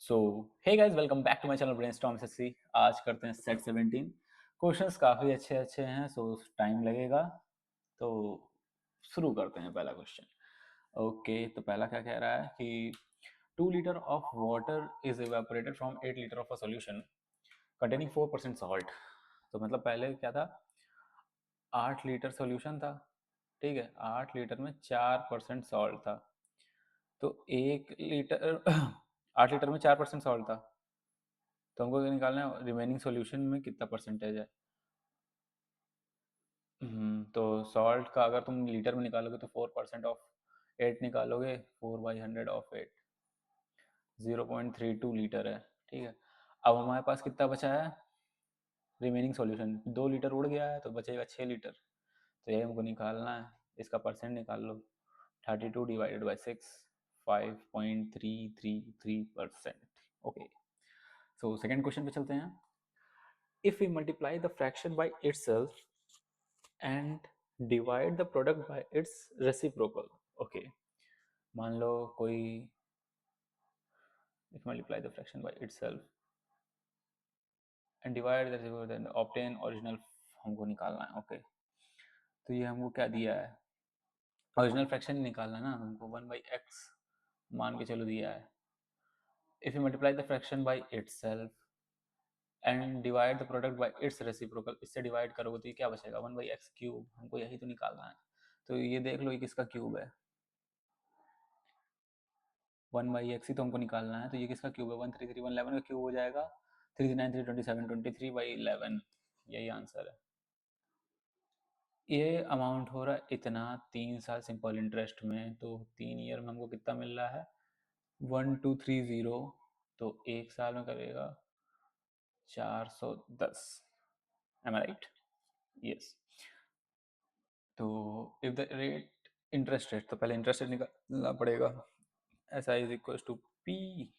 So hey guys, welcome back to my channel brainstorm SSC. आज करते हैं set 17। Questions काफ़ी अच्छे अच्छे हैं, सो टाइम लगेगा। तो शुरू करते हैं पहला क्वेश्चन। ओके, तो पहला क्या कह रहा है कि 2 litre of water is evaporated from 8 litre of a solution containing 4% salt. तो मतलब पहले क्या था, 8 लीटर सॉल्यूशन था, ठीक है। 8 लीटर में 4% सॉल्ट था, तो 1 लीटर 8 लीटर में 4% सॉल्ट था। तो हमको ये निकालना है रिमेनिंग सॉल्यूशन में कितना परसेंटेज है। तो सॉल्ट का अगर तुम लीटर में निकालोगे तो 4% ऑफ 8 निकालोगे, 4/100 ऑफ 8 0.32 लीटर है, ठीक है। अब हमारे पास कितना बचा है रिमेनिंग सॉल्यूशन, 2 लीटर उड़ गया है तो बचेगा 6 लीटर। तो ये हमको निकालना है, इसका परसेंट निकाल लो। 32/6 5.333%। ओके, सो सेकेंड क्वेश्चन पे चलते हैं। If we multiply the fraction by itself and divide the product by its reciprocal. Okay, मान लो कोई, if multiply the fraction by itself and divide the reciprocal then obtain original, हमको निकालना है। Okay, तो ये हमको क्या दिया है, ओरिजिनल फ्रैक्शन निकालना है ना हमको। 1/x मान के चलो दिया है। If you multiply the fraction by itself and divide the product bye it's reciprocal, इससे डिवाइड करोगे तो ये क्या बचेगा 1/x क्यूब। हमको यही तो निकालना है। तो ये देख लो ये किसका क्यूब है, 1/x ही तो हमको निकालना है। तो ये किसका क्यूब है, 133 111 का क्यूब हो जाएगा। 3 9 3 27 23/11, यही आंसर है। ये अमाउंट हो रहा है इतना 3 साल सिंपल इंटरेस्ट में, तो 3 ईयर में हमको कितना मिल रहा है 1230। तो 1 साल में करेगा 410। Am I right? यस। तो if the rate interest rate, तो पहले इंटरेस्ट रेट निकालना पड़ेगा। S I is equal to P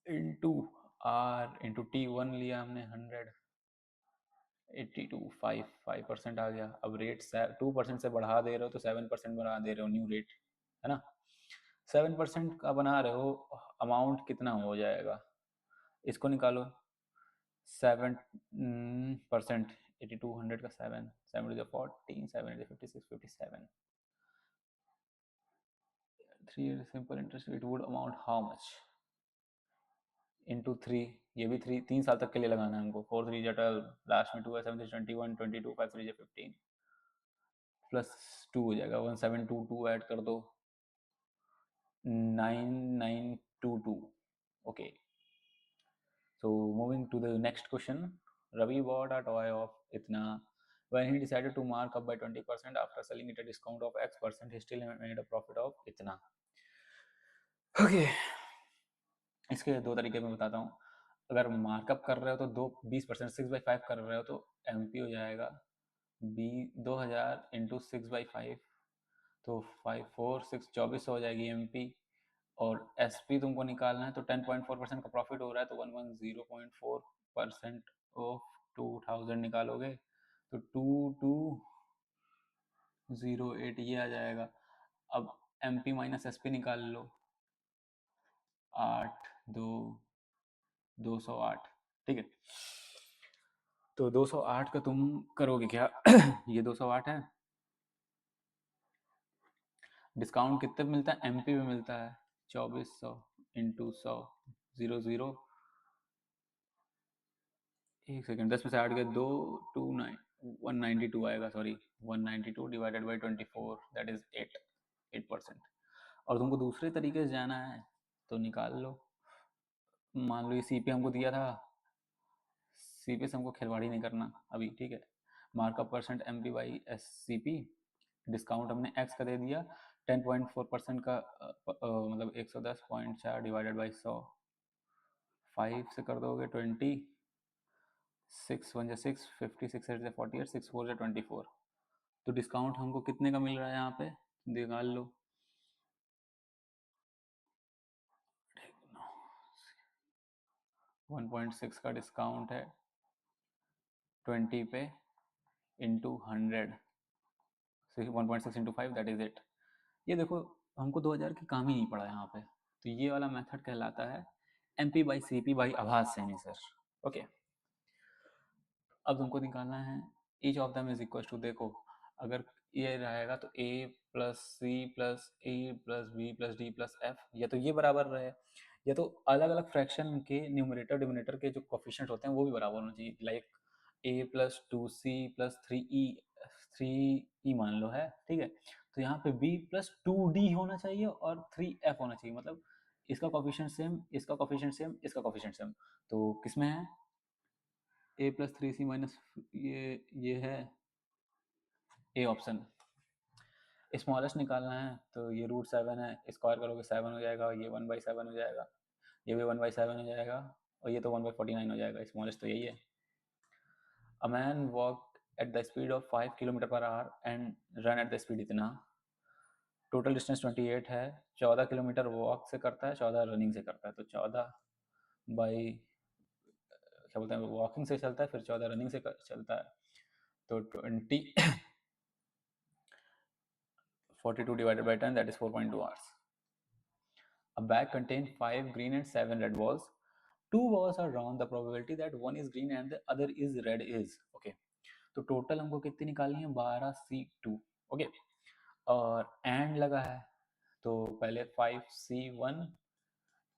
into R into T. One लिया हमने 100, 82 5% आ गया। अब रेट 2% से बढ़ा दे रहे हो तो 7% बढ़ा दे रहे हो, न्यू रेट है ना। 7% का बना रहे हो, अमाउंट कितना हो जाएगा इसको निकालो। 7%, 82 100 का 7 7 is 14 7 is 56 57। 3 simple interest it would amount how much into 3। ये भी 3 साल तक के लिए लगाना है हमको। 4 3 लास्ट में 2 है, 7 21 22 5 3 15 प्लस 2 हो जाएगा 1722 ऐड कर दो 9922। Okay, so moving to the next question. Ravi bought a toy of itna. When he decided to mark up by 20% after selling it at a discount of X percent, he still made a profit of itna. Okay, इसके दो तरीके मैं बताता हूँ। अगर markup कर रहे हो तो 20% 6/5 कर रहे हो तो एम पी हो जाएगा 2000 इंटू 6/5, तो 5 4 6 2400 हो जाएगी एम पी। और एस पी तुमको निकालना है तो 10.4% का प्रॉफिट हो रहा है, तो 110.4% ऑफ 2000 निकालोगे तो 2208 ये आ जाएगा। अब M P minus S P निकाल लो, 8 2 208, ठीक है। तो 208 का तुम करोगे क्या ये 208 है, डिस्काउंट कितने पे मिलता है एमपी में मिलता है 2400 इंटू 100 00। एक सेकेंड, 10 में से 8 गए 2 29 192 आएगा, sorry 192 divided by 24 that is 8%। और तुमको दूसरे तरीके से जाना है तो निकाल लो। मान लो ये सीपी हमको दिया था, सीपी से हमको खिलवाड़ी नहीं करना अभी, ठीक है। Markup percent M P by S C P, discount हमने एक्स का दे दिया 10.4% का, मतलब 110.4 डिवाइडेड बाई 100, 5 से कर दोगे 20, 6 1 6 56 8 48 6 4 24। तो डिस्काउंट हमको कितने का मिल रहा है यहाँ पे निकाल लो। 1.6 का डिस्काउंट है 20 पे into 100, 1.6 into 5 that is it. ये देखो हमको 2000 की काम ही नहीं पड़ा यहाँ पे। तो ये वाला मेथड कहलाता है MP बाई CP बाई आभास सेमी सर। ओके, अब तुमको निकालना है each of them is equal to, देखो अगर ये रहेगा तो a plus C plus A plus B plus D plus F, या तो ये बराबर रहे, या तो अलग अलग फ्रैक्शन के न्यूमरेटर डिनोमिनेटर के जो कोफिशिएंट होते हैं वो भी बराबर होना चाहिए। Like a plus two C plus three E मान लो है, ठीक है, तो यहाँ पे b प्लस टू डी होना चाहिए और थ्री एफ होना चाहिए, मतलब इसका कोफिशिएंट सेम, इसका कोफिशिएंट सेम, इसका कोफिशिएंट सेम। तो किसमें है a plus three C minus, ये है ए ऑप्शन। स्मॉलेस्ट निकालना है तो ये √7 है, स्क्वायर करोगे 7 हो जाएगा, ये 1/7 हो जाएगा, ये भी 1/7 हो जाएगा, और ये तो 1/49 हो जाएगा। स्मॉलेस्ट तो यही है। A man walk at the speed of 5 kilometre per hour and run at the speed इतना, टोटल डिस्टेंस 28 है, 14 किलोमीटर वॉक से करता है, 14 रनिंग से करता है, तो 14 बाई क्या बोलते हैं, वॉकिंग से चलता है, फिर 14 रनिंग से चलता है, तो 42 divided by 10, that is 4.2 hours. A bag contains 5 green and 7 red balls. 2 balls are drawn. The probability that one is green and the other is red is, okay. तो टोटल हमको कितनी निकालनी है, 12C2, ओके, और and लगा है तो पहले 5C1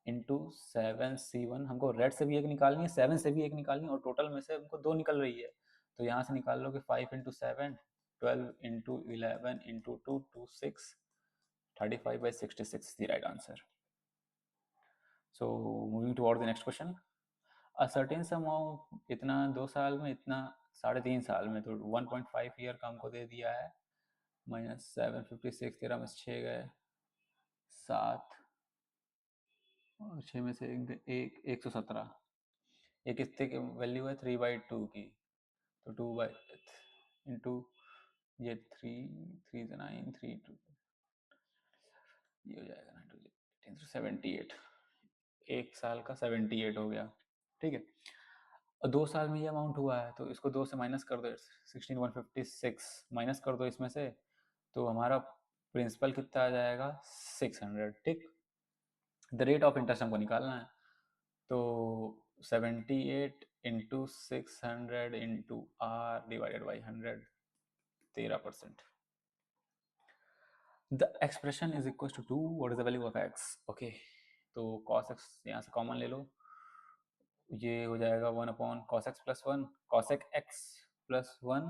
इंटू 7C1, हमको रेड से भी एक निकालनी है, 7 से भी एक निकालनी है, और टोटल में से हमको 2 निकल रही है, तो यहाँ से निकाल लो कि 5 into 7, 12 into 11 into 2, 26, 35/66 the right answer. So moving toward the next question. A certain sum of इतना 2 साल में, इतना 3.5 साल में, तो 1.5 ईयर का हमको दे दिया है, -756, 13 में 6 गए, 7 और 6 में से एक 117, ये कितने की वैल्यू है, 3/2 की, तो 2 बाई इंटू ये 3 से 9, 3 2, ये हो जाएगा 9 2 78, एक साल का 78 हो गया, ठीक है। और 2 साल में ये अमाउंट हुआ है, तो इसको 2 से माइनस कर दो, 16,156 माइनस कर दो इसमें से, तो हमारा प्रिंसिपल कितना आ जाएगा, 600, ठीक। द रेट ऑफ इंटरेस्ट हमको निकालना है, तो 78 into 600 into R divided by 100, 13%। The expression is equal to what is the value of X, okay, तो cos x यहाँ से कॉमन ले लो, ये हो जाएगा 1/cos x plus 1, cos x plus 1,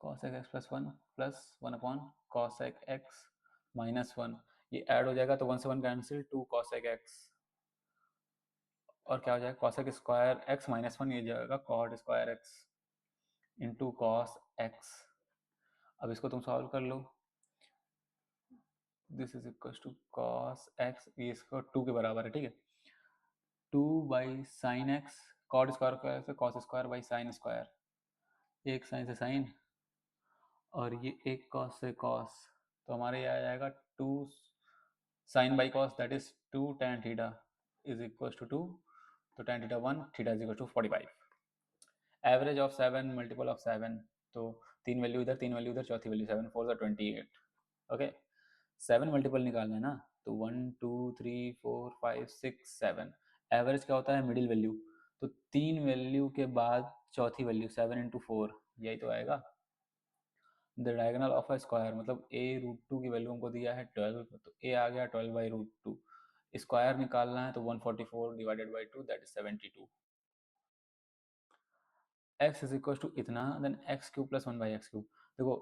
cos x plus 1 plus 1/cos x minus 1, ये add हो जाएगा तो 1 से 1 कैंसिल, 2 cos x, और क्या हो जाएगा cos स्क्वायर x माइनस 1, ये जाएगा cot square x into cos x। अब इसको तुम सॉल्व कर लो, this is equal to cos x, ये इसको 2 के बराबर है, ठीक है, 2 by sine x, cot square से cos square by sine square, एक साइन से साइन, और ये एक कॉस से कॉस, तो हमारे ये आ जाएगा 2 sine by cos, that is 2 tan theta is equal to 2, तो tan theta 1, theta is equal to 45। Average of 7 multiple of 7, तो 3 वैल्यू इधर, 3 वैल्यू इधर, चौथी वैल्यू 7 4 28, ओके। 7 मल्टीपल निकालना है ना, तो 1 2 3 4 5 6 7, एवरेज क्या होता है, मिडिल वैल्यू, तो 3 वैल्यू के बाद चौथी वैल्यू 7 इंटू 4, यही तो आएगा। The diagonal of a square, मतलब a√2 की वैल्यू हमको दिया है 12, तो a आ गया 12/√2, स्क्वायर निकालना है तो 144 divided by 2, that is 72। x is equal to इतना, then x cube plus 1/x³, देखो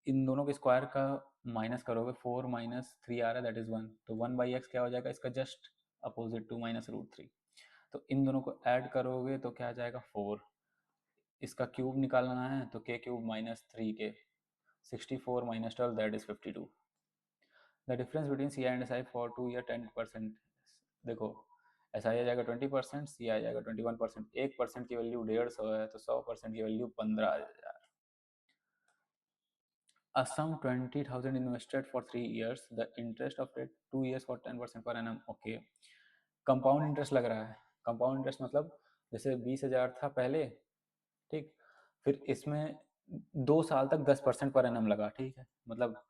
इन दोनों के स्क्वायर का माइनस करोगे, 4 माइनस 3 आ रहा है, दैट इज 1, तो 1/x क्या हो जाएगा, इसका जस्ट अपोजिट 2 माइनस √3, तो इन दोनों को ऐड करोगे तो क्या आ जाएगा 4, इसका क्यूब निकालना है तो k³ minus 3k, 64 minus 12, that is 52। The difference between C I and S I for 2 year 10%, देखो एस आई आ जाएगा 20%, सी आई आ जाएगा 21%, 1% की वैल्यू 150 है, तो 100% की value 15,000। A sum 20,000 invested for 3 years, the interest of it 2 years for 10% per annum, okay। Compound interest लग रहा है, कंपाउंड इंटरेस्ट मतलब जैसे 20,000 था पहले, ठीक, फिर इसमें 2 साल तक 10% पर एनम लगा, ठीक है, मतलब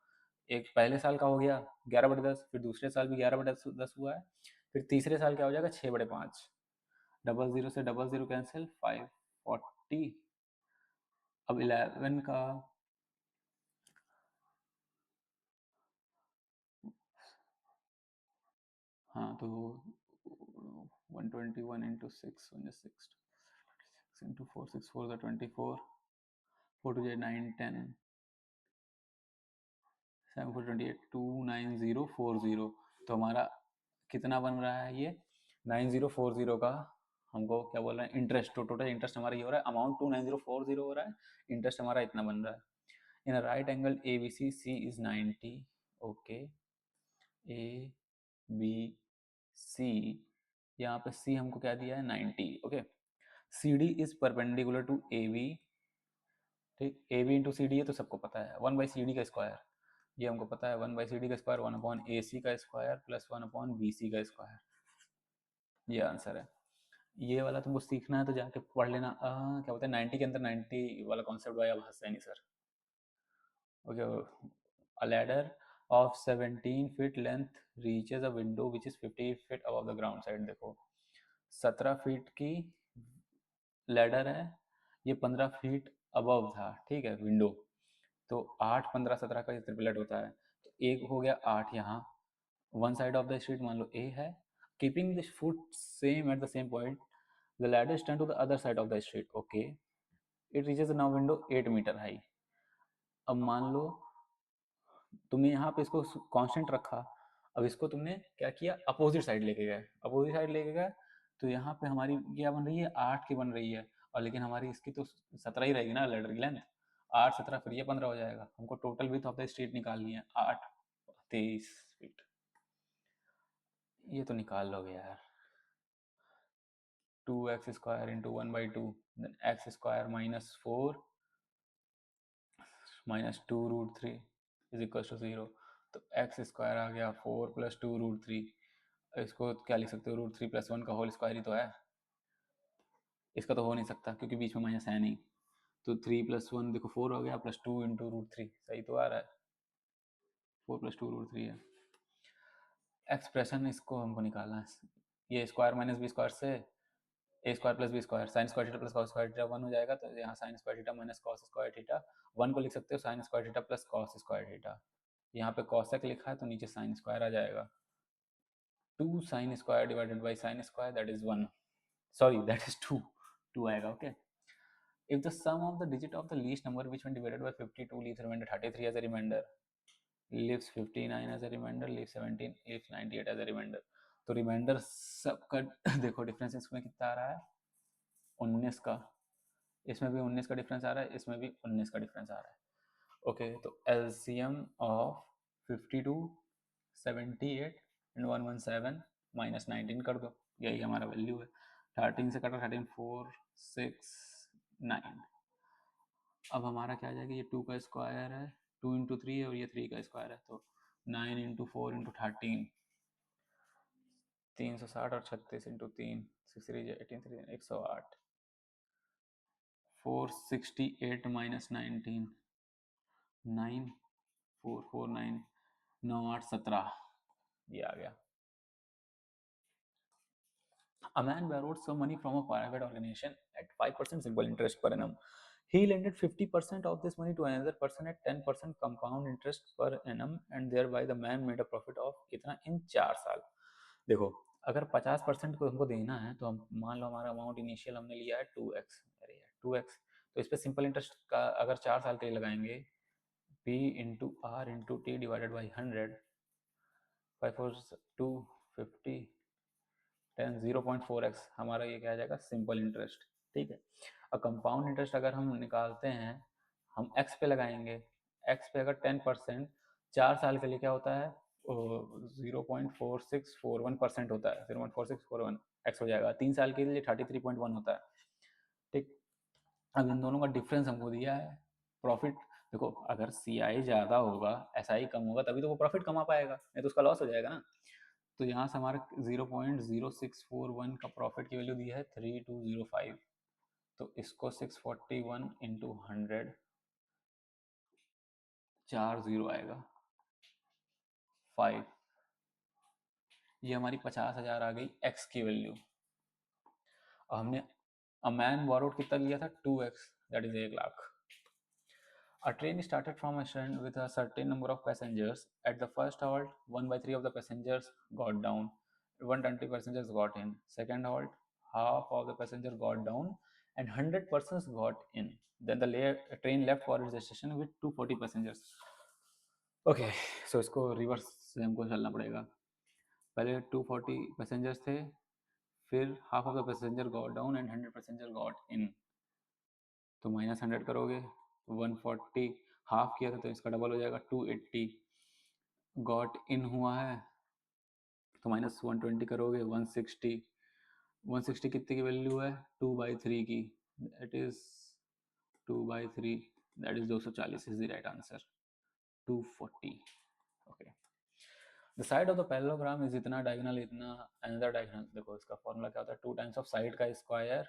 एक पहले साल का हो गया 11/10, फिर दूसरे साल भी 11/10 हुआ है, फिर तीसरे साल क्या हो जाएगा, 6/5, डबल जीरो से डबल जीरो कैंसिल, 540। अब 11 का हाँ तो 121 × 6 6 इंटू 4, 6 4 4 9 10 7 4 28 29040। तो हमारा कितना बन रहा है ये 9040 का, हमको क्या बोल रहे हैं इंटरेस्ट, तो टोटल इंटरेस्ट हमारा ये हो रहा है, अमाउंट 29040 हो रहा है, इंटरेस्ट हमारा इतना बन रहा है। In right angle A B C, C is 90, okay, A B C, यहाँ पे सी हमको क्या दिया है 90, okay. C D is perpendicular to A B, ठीक, ए बी इंटू सी डी है तो सबको पता है 1/CD का स्क्वायर, ये हमको पता है 1/CD का स्क्वायर 1/AC का स्क्वायर प्लस 1/BC का स्क्वायर, ये आंसर है। ये वाला तुमको सीखना है तो जाके पढ़ लेना, क्या बोलते हैं 90 के अंदर 90 वाला कॉन्सेप्ट भाई आभास Saini sir, okay. A ladder of 17 feet length reaches a window which is 50 feet above the ground side। देखो 17 फीट की लैडर है, ये 15 फीट अबव था, ठीक है, विंडो। तो 8 15 17 का ट्रिपलेट होता है, तो एक हो गया 8 यहाँ, one side of the street मान लो ए है, keeping the foot same at the same point, the ladder stand to the other side of the street, okay, it reaches now window 8 metre high. अब मान लो तुमने यहाँ पे इसको constant रखा, अब इसको तुमने क्या किया, अपोजिट साइड लेके गए, अपोजिट साइड लेके गए, तो यहाँ पे हमारी क्या बन रही है 8 की बन रही है, और लेकिन हमारी इसकी तो 17 ही रहेगी ना लेडर की लेंथ, 8 17 फिर ये 15 हो जाएगा, हमको total width of the street निकालनी है 8 23 फीट, ये तो निकाल लोगे यार। 2x² into 1/2, then x² -4 -2√3 is equal to 0। तो x² आ गया 4 + 2√3, इसको क्या लिख सकते हो, √3 + 1 का होल स्क्वायर ही तो है, इसका तो हो नहीं सकता क्योंकि बीच में माइनस है नहीं, तो 3 + 1 देखो 4 हो गया, प्लस 2 इंटू √3, सही तो आ रहा है, 4 + 2√3 है। एक्सप्रेशन इसको हमको निकालना है, ये स्क्वायर माइनस बी स्क्वायर से a² + b² sine square theta plus cos square theta 1 हो जाएगा, तो यहाँ sine square theta minus cos square theta, 1 को लिख सकते हो sine square theta plus cos square theta, यहाँ पे कॉसेक लिखा है तो नीचे साइन स्क्वायर आ जाएगा, 2 sine square divided by sine square that is 1, sorry that is 2, 2 आएगा, okay. If the sum of the digit of the least number which when divided by 52 leaves remainder 33 as a remainder, leaves 59 as a remainder, leaves 17, leaves 98 as a remainder, तो reminder सबका देखो difference इसमें कितना आ रहा है 19 का, इसमें भी 19 का डिफरेंस आ रहा है, इसमें भी 19 का डिफरेंस आ रहा है, ओके। तो एलसीएम ऑफ 52 78 एंड 117 -19 कर दो, यही हमारा वैल्यू है, 13 से कटा 13 4 6 9, अब हमारा क्या आ जाएगा, ये 2 का स्क्वायर है, 2 इंटू 3 है और ये 3 का स्क्वायर है, तो 9 इंटू 4 इंटू 13 360 और 36 इंटू 3 6 3 18 108, 468 -19 9449 9 8 17, ये आ गया। A man borrowed some money from a private organization at 5% simple interest per annum. He lended 50% of this money to another person at 10% compound interest per annum and thereby the man made a profit of इतना in 4 साल। देखो अगर 50% को हमको देना है तो हम मान लो हमारा अमाउंट इनिशियल हमने लिया है 2x, अरे यार 2x, तो इस पर सिंपल इंटरेस्ट का अगर 4 साल के लिए लगाएंगे p into R into T divided by 100, 5 4 2 50 10 0.4x, हमारा ये क्या आ जाएगा सिंपल इंटरेस्ट, ठीक है। और कंपाउंड इंटरेस्ट अगर हम निकालते हैं, हम x पे लगाएंगे, x पे अगर 10% 4 साल के लिए क्या होता है 0.4641% होता है, 0.4641 x हो जाएगा, 3 साल के लिए 33.1 होता है, ठीक। अब इन दोनों का डिफरेंस हमको दिया है, प्रॉफिट देखो अगर सी आई ज़्यादा होगा एस आई कम होगा तभी तो वो प्रॉफिट कमा पाएगा, नहीं तो उसका लॉस हो जाएगा ना। तो यहाँ से हमारा 0.0641 का प्रॉफिट की वैल्यू दी है 3205, तो इसको 641 इंटू 100 4 0 आएगा 5, ये हमारी 50,000 आ गई एक्स की वैल्यू। और हमने अ मैन बोरोड कितना लिया था, 2x, that is 1 lakh. A train started from a stand with a certain number of passengers. At the first halt, 1 by 3 of the passengers got down, 120 passengers got in. Second halt, half of the passengers got down and 100 persons got in. Then the train left for its station with 240 passengers. Okay, so इसको reverse से हमको चलना पड़ेगा। पहले 240 passengers थे, फिर half of the passenger got down and 100 passenger got in. तो -100 करोगे, 140 हाफ किया था तो इसका डबल हो जाएगा, 280 गॉट इन हुआ है, तो -120 करोगे, 160। 160 कितने की वैल्यू है, 2/3 की, that is 2/3, that is 240 is the right answer, 240। Okay, the side of the parallelogram is इतना, डायगोनल इतना, अनदर डायगोनल। देखो इसका फॉर्मूला क्या होता है, 2 टाइम्स ऑफ साइड का square,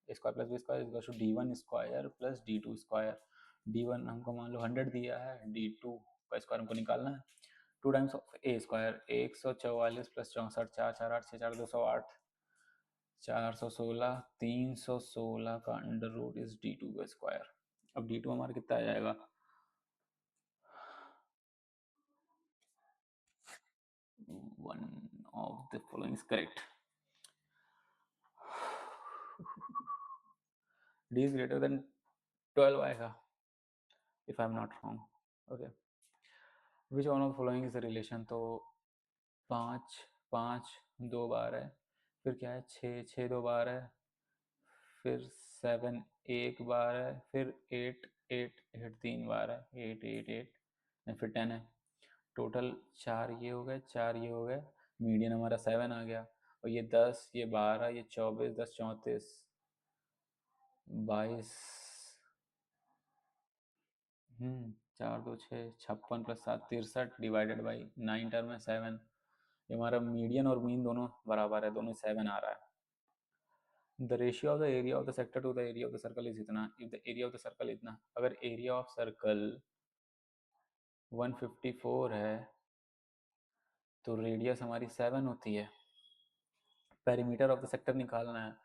square plus B square equal to d1 square plus d2 square. d1 हमको मान लो 100 दिया है, d2 का स्क्वायर हमको निकालना है। 2 times of A square, 144 plus 64, 4 4 8 6 4 208, 416, 316 का अंडर रूट इज d2 का स्क्वायर। अब d2 हमारा कितना आ जाएगा, one of the following is correct. d is greater than 12 आएगा, if I'm not wrong. Okay, which one of the following is the relation? तो 5 5 2 बार है, फिर क्या है, 6 6 2 बार है, फिर 7 1 बार है, फिर 8 8 8 3 बार है, 8 8 8 फिर 10 है। टोटल 4 ये हो गए, 4 ये हो गए, मीडियन हमारा 7 आ गया, और ये 10 ये 12 ये 24 10 34 22, 4 2 6 56 प्लस 7 63 डिवाइडेड बाई 9 टर्म है 7। ये हमारा मीडियन और मीन दोनों बराबर है, दोनों 7 आ रहा है। The ratio of the area of the sector to the area of the circle is इतना, if the area of the circle इतना, अगर एरिया ऑफ सर्कल 154 है तो रेडियस हमारी 7 होती है। पेरीमीटर ऑफ द सेक्टर निकालना है,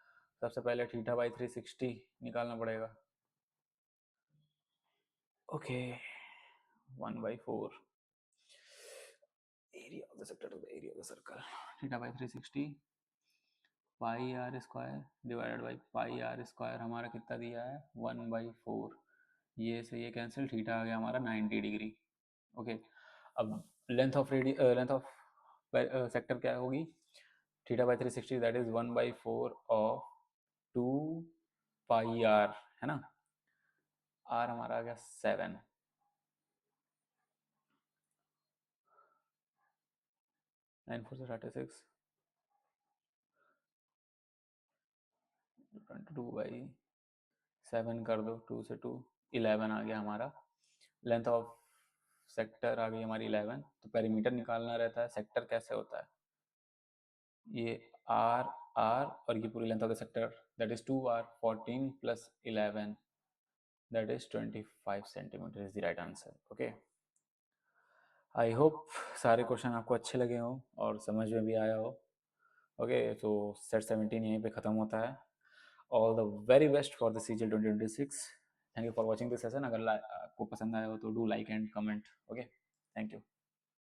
सबसे पहले θ/360 निकालना पड़ेगा। Okay, 1/4 area of the sector to the area of the circle, θ/360 pi r square divided by pi r square, हमारा कितना दिया है, 1/4। ये से ये कैंसिल, थीटा आ गया हमारा 90 डिग्री। ओके, अब लेंथ ऑफ सेक्टर क्या होगी, θ/360 that is 1/4 of 2 pi r, है ना। आर हमारा आ गया 7, 9 4 से 36, 22/7 कर दो, 2 से 2 11 आ गया हमारा। लेंथ ऑफ सेक्टर आ गई हमारी 11। तो पेरीमीटर निकालना रहता है, सेक्टर कैसे होता है, ये आर आर और ये पूरी length of the sector, that is 2r, 14 plus 11 that is 25 centimetre is the right answer. Okay, I hope सारे क्वेश्चन आपको अच्छे लगे हों और समझ में भी आया हो। ओके, तो सेट 17 यहीं पे ख़त्म होता है। All the very best for the CGL 2026। Thank you for watching this session. अगर आपको पसंद आया हो तो do like and comment. Okay, thank you.